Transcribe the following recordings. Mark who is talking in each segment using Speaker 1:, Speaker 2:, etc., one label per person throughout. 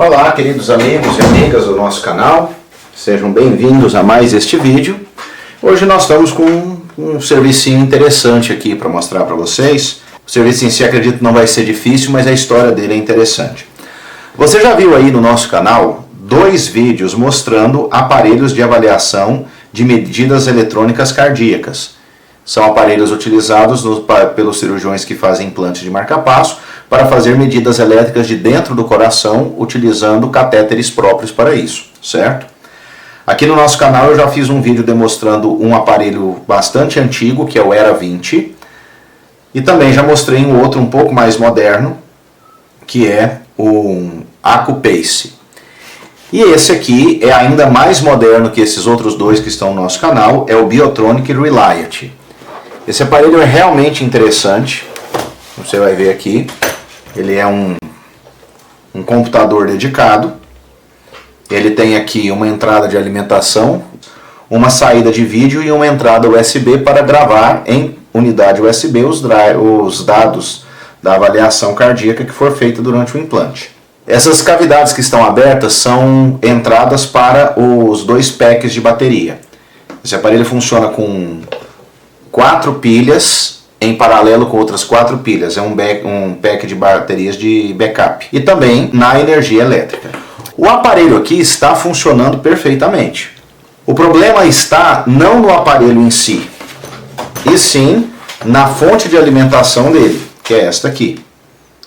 Speaker 1: Olá, queridos amigos e amigas do nosso canal, sejam bem-vindos a mais este vídeo. Hoje nós estamos com um servicinho interessante aqui para mostrar para vocês. O serviço em si acredito que não vai ser difícil, mas a história dele é interessante. Você já viu aí no nosso canal 2 vídeos mostrando aparelhos de avaliação de medidas eletrônicas cardíacas. São aparelhos utilizados pelos cirurgiões que fazem implantes de marca-passo para fazer medidas elétricas de dentro do coração, utilizando catéteres próprios para isso, certo? Aqui no nosso canal eu já fiz um vídeo demonstrando um aparelho bastante antigo, que é o Era 20, e também já mostrei um outro um pouco mais moderno, que é o AcuPace. E esse aqui é ainda mais moderno que esses outros dois que estão no nosso canal, é o Biotronic Reliant. Esse aparelho é realmente interessante, você vai ver aqui, ele é um computador dedicado, ele tem aqui uma entrada de alimentação, uma saída de vídeo e uma entrada USB para gravar em unidade USB os dados da avaliação cardíaca que for feita durante o implante. Essas cavidades que estão abertas são entradas para os 2 packs de bateria. Esse aparelho funciona com 4 pilhas em paralelo com outras 4 pilhas. É um pack de baterias de backup. E também na energia elétrica. O aparelho aqui está funcionando perfeitamente. O problema está não no aparelho em si, e sim na fonte de alimentação dele, que é esta aqui.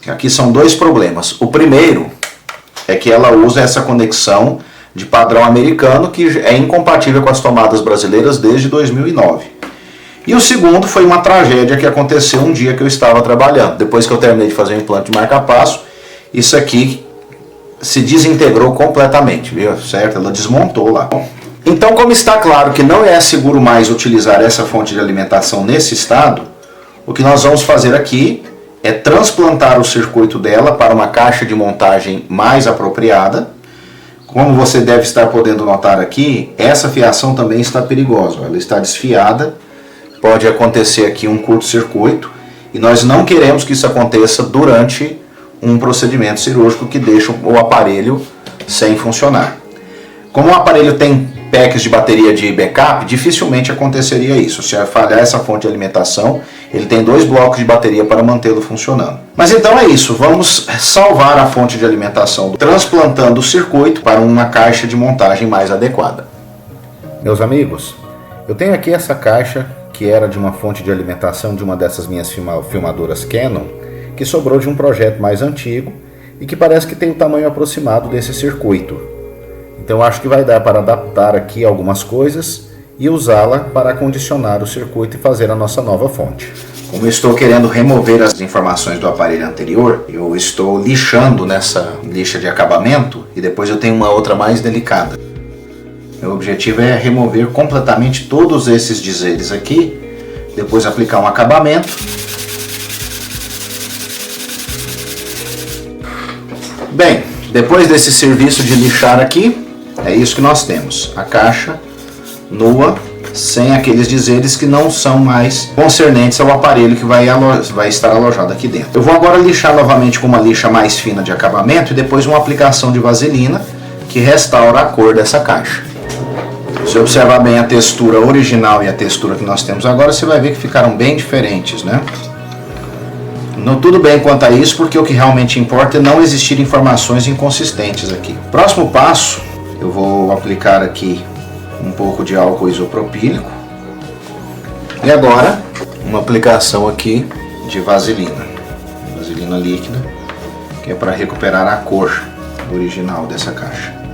Speaker 1: Aqui são 2 problemas. O primeiro é que ela usa essa conexão de padrão americano que é incompatível com as tomadas brasileiras desde 2009. E o segundo foi uma tragédia que aconteceu um dia que eu estava trabalhando. Depois que eu terminei de fazer o implante de marca-passo, isso aqui se desintegrou completamente, viu? Certo? Ela desmontou lá. Então, como está claro que não é seguro mais utilizar essa fonte de alimentação nesse estado, o que nós vamos fazer aqui é transplantar o circuito dela para uma caixa de montagem mais apropriada. Como você deve estar podendo notar aqui, essa fiação também está perigosa, ela está desfiada. Pode acontecer aqui um curto-circuito e nós não queremos que isso aconteça durante um procedimento cirúrgico que deixa o aparelho sem funcionar. Como o aparelho tem packs de bateria de backup, dificilmente aconteceria isso. Se falhar essa fonte de alimentação, ele tem 2 blocos de bateria para mantê-lo funcionando. Mas então é isso, vamos salvar a fonte de alimentação transplantando o circuito para uma caixa de montagem mais adequada. Meus amigos, eu tenho aqui essa caixa que era de uma fonte de alimentação de uma dessas minhas filmadoras Canon, que sobrou de um projeto mais antigo e que parece que tem o tamanho aproximado desse circuito. Então acho que vai dar para adaptar aqui algumas coisas e usá-la para acondicionar o circuito e fazer a nossa nova fonte. Como eu estou querendo remover as informações do aparelho anterior, eu estou lixando nessa lixa de acabamento e depois eu tenho uma outra mais delicada. Meu objetivo é remover completamente todos esses dizeres aqui, depois aplicar um acabamento. Bem, depois desse serviço de lixar aqui, é isso que nós temos. A caixa nua, sem aqueles dizeres que não são mais concernentes ao aparelho que vai estar alojado aqui dentro. Eu vou agora lixar novamente com uma lixa mais fina de acabamento e depois uma aplicação de vaselina que restaura a cor dessa caixa. Se observar bem a textura original e a textura que nós temos agora, você vai ver que ficaram bem diferentes, né? Não tudo bem quanto a isso, porque o que realmente importa é não existir informações inconsistentes aqui. Próximo passo, eu vou aplicar aqui um pouco de álcool isopropílico. E agora, uma aplicação aqui de vaselina. Vaselina líquida, que é para recuperar a cor original dessa caixa.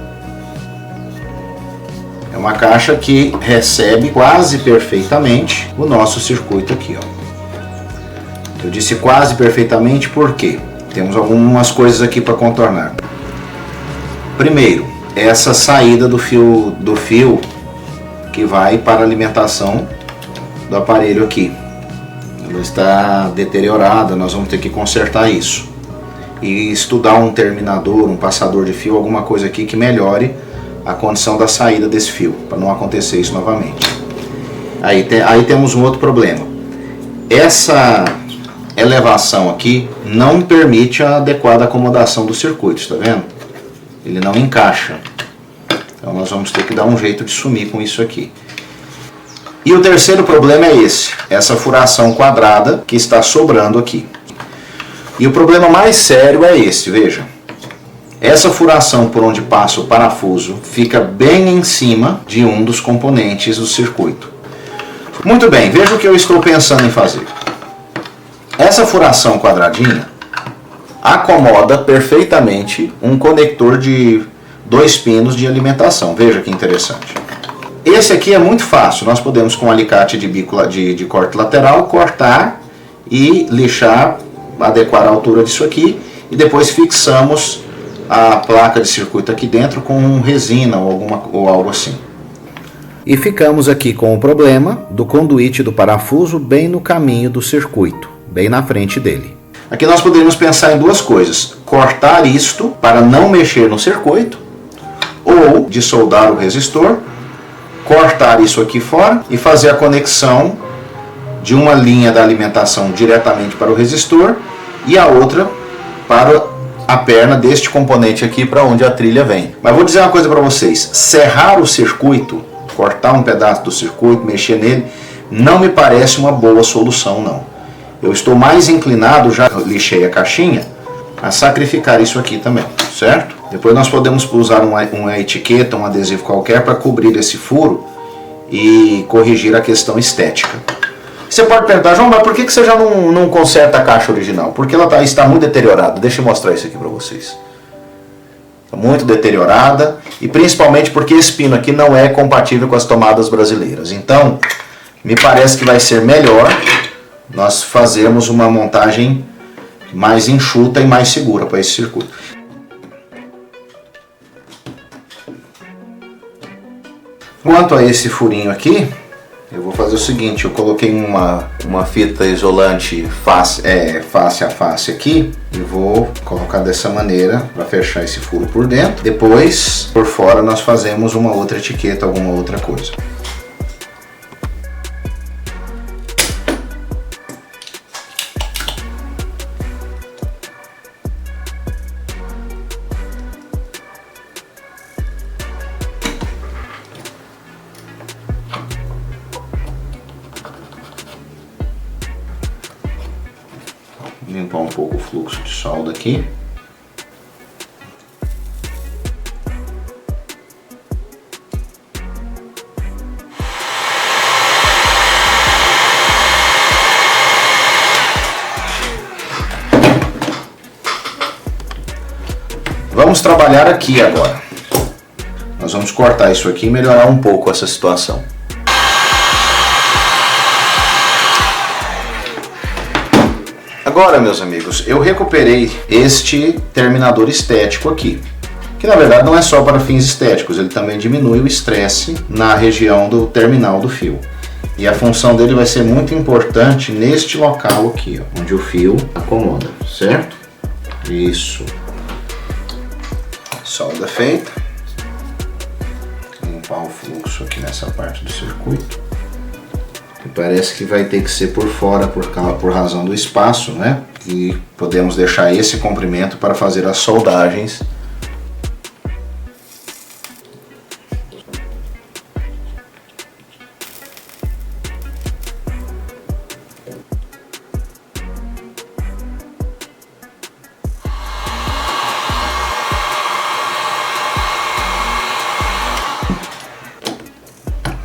Speaker 1: É uma caixa que recebe quase perfeitamente o nosso circuito aqui, ó. Eu disse quase perfeitamente porque temos algumas coisas aqui para contornar. Primeiro, essa saída do fio que vai para a alimentação do aparelho aqui. Ela está deteriorada, nós vamos ter que consertar isso. E estudar um terminador, um passador de fio, alguma coisa aqui que melhore a condição da saída desse fio, para não acontecer isso novamente. Aí temos um outro problema. Essa elevação aqui não permite a adequada acomodação dos circuitos, tá vendo? ele não encaixa. Então nós vamos ter que dar um jeito de sumir com isso aqui. E o terceiro problema é essa furação quadrada que está sobrando aqui. E o problema mais sério é veja. Essa furação por onde passa o parafuso fica bem em cima de um dos componentes do circuito. Muito bem, veja o que eu estou pensando em fazer. Essa furação quadradinha acomoda perfeitamente um conector de 2 pinos de alimentação. Veja que interessante. Esse aqui é muito fácil. Nós podemos, com um alicate de bico de corte lateral, cortar e lixar, adequar a altura disso aqui, e depois fixamos a placa de circuito aqui dentro com resina ou algo assim. E ficamos aqui com o problema do conduíte do parafuso bem no caminho do circuito, bem na frente dele. Aqui nós poderíamos pensar em duas coisas: cortar isto para não mexer no circuito, ou desoldar o resistor, cortar isso aqui fora e fazer a conexão de uma linha da alimentação diretamente para o resistor e a outra para a perna deste componente aqui para onde a trilha vem. Mas vou dizer uma coisa para vocês: serrar o circuito, cortar um pedaço do circuito, mexer nele, não me parece uma boa solução não. Eu estou mais inclinado, já lixei a caixinha, a sacrificar isso aqui também, certo? Depois nós podemos usar uma etiqueta, um adesivo qualquer para cobrir esse furo e corrigir a questão estética. Você pode perguntar: João, mas por que você já não conserta a caixa original? Porque ela está muito deteriorada. Deixa eu mostrar isso aqui para vocês. Está muito deteriorada, e principalmente porque esse pino aqui não é compatível com as tomadas brasileiras. Então, me parece que vai ser melhor nós fazermos uma montagem mais enxuta e mais segura para esse circuito. Quanto a esse furinho aqui, eu vou fazer o seguinte: eu coloquei uma fita isolante face a face aqui e vou colocar dessa maneira para fechar esse furo por dentro. Depois, por fora, nós fazemos uma outra etiqueta, alguma outra coisa. Limpar um pouco o fluxo de solda aqui. Vamos trabalhar aqui agora. Nós vamos cortar isso aqui e melhorar um pouco essa situação. Agora, meus amigos, eu recuperei este terminador estético aqui, que na verdade não é só para fins estéticos, ele também diminui o estresse na região do terminal do fio. E a função dele vai ser muito importante neste local aqui, ó, onde o fio acomoda, certo? Isso. Solda feita. Limpar o fluxo aqui nessa parte do circuito. Que parece que vai ter que ser por fora por razão do espaço, né? E podemos deixar esse comprimento para fazer as soldagens.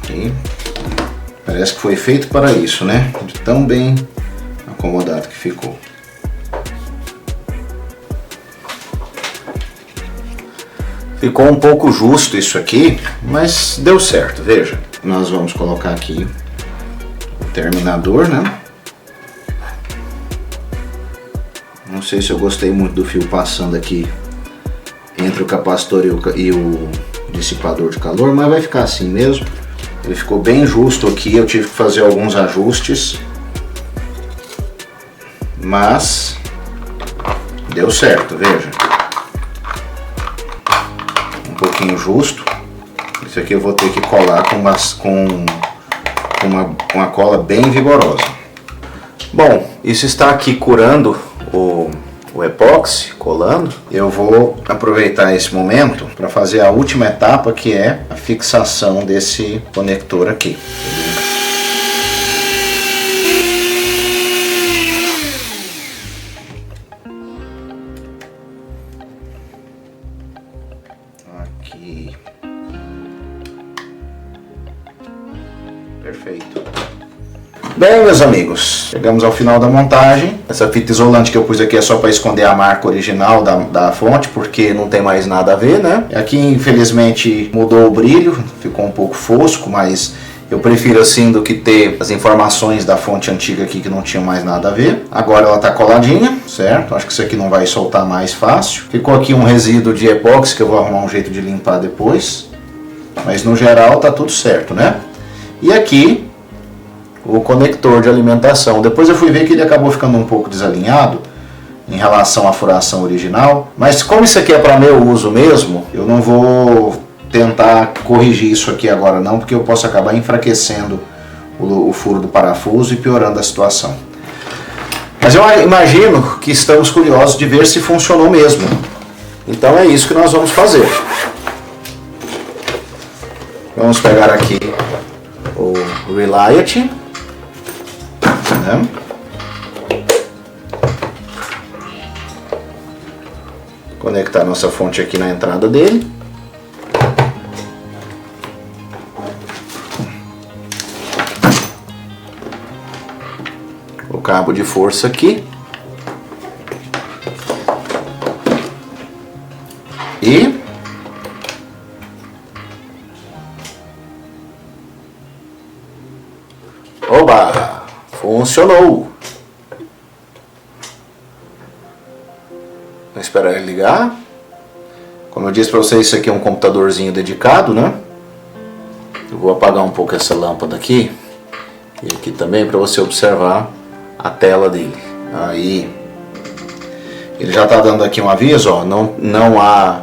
Speaker 1: Ok. Parece que foi feito para isso, né? De tão bem acomodado que ficou. Ficou um pouco justo isso aqui, mas deu certo, veja. Nós vamos colocar aqui o terminador, né? Não sei se eu gostei muito do fio passando aqui entre o capacitor e o dissipador de calor, mas vai ficar assim mesmo. Ele ficou bem justo aqui, eu tive que fazer alguns ajustes, mas deu certo, veja. Um pouquinho justo. Isso aqui eu vou ter que colar com uma cola bem vigorosa. Bom, isso está aqui curando o o epóxi colando, eu vou aproveitar esse momento para fazer a última etapa, que é a fixação desse conector aqui. Aqui. Perfeito. Bem, meus amigos, chegamos ao final da montagem. Essa fita isolante que eu pus aqui é só para esconder a marca original da fonte, porque não tem mais nada a ver, né? Aqui, infelizmente, mudou o brilho, ficou um pouco fosco, mas eu prefiro assim do que ter as informações da fonte antiga aqui que não tinham mais nada a ver. Agora ela tá coladinha, certo? Acho que isso aqui não vai soltar mais fácil. Ficou aqui um resíduo de epóxi que eu vou arrumar um jeito de limpar depois. Mas no geral tá tudo certo, né? E aqui o conector de alimentação. Depois eu fui ver que ele acabou ficando um pouco desalinhado em relação à furação original. Mas como isso aqui é para meu uso mesmo, eu não vou tentar corrigir isso aqui agora não, porque eu posso acabar enfraquecendo o furo do parafuso e piorando a situação. Mas eu imagino que estamos curiosos de ver se funcionou mesmo. Então é isso que nós vamos fazer. Vamos pegar aqui o Reliant, né? Conectar nossa fonte aqui na entrada dele. O cabo de força aqui. E oba! Funcionou! Vou esperar ele ligar. Como eu disse para vocês, isso aqui é um computadorzinho dedicado, né? Eu vou apagar um pouco essa lâmpada aqui. E aqui também para você observar a tela dele. Aí ele já está dando aqui um aviso, ó, não há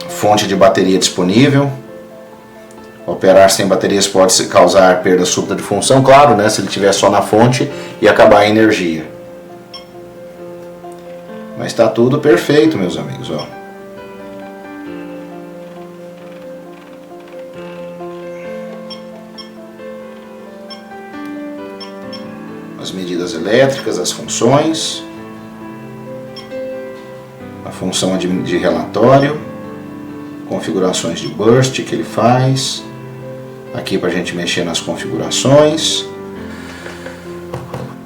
Speaker 1: fonte de bateria disponível. Operar sem baterias pode causar perda súbita de função, claro, né, se ele estiver só na fonte e acabar a energia. Mas está tudo perfeito, meus amigos, ó. As medidas elétricas, as funções, a função de relatório, configurações de burst que ele faz, aqui para a gente mexer nas configurações.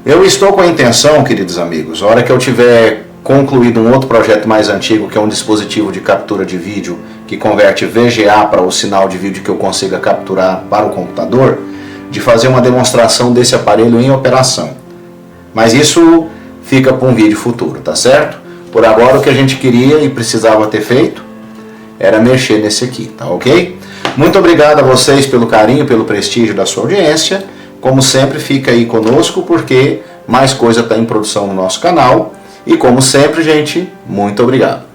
Speaker 1: Eu estou com a intenção, queridos amigos, a hora que eu tiver concluído um outro projeto mais antigo, que é um dispositivo de captura de vídeo que converte VGA para o sinal de vídeo que eu consiga capturar para o computador, de fazer uma demonstração desse aparelho em operação. Mas isso fica para um vídeo futuro, tá certo? Por agora o que a gente queria e precisava ter feito era mexer nesse aqui, tá ok? Muito obrigado a vocês pelo carinho, pelo prestígio da sua audiência. Como sempre, fica aí conosco porque mais coisa está em produção no nosso canal. E como sempre, gente, muito obrigado.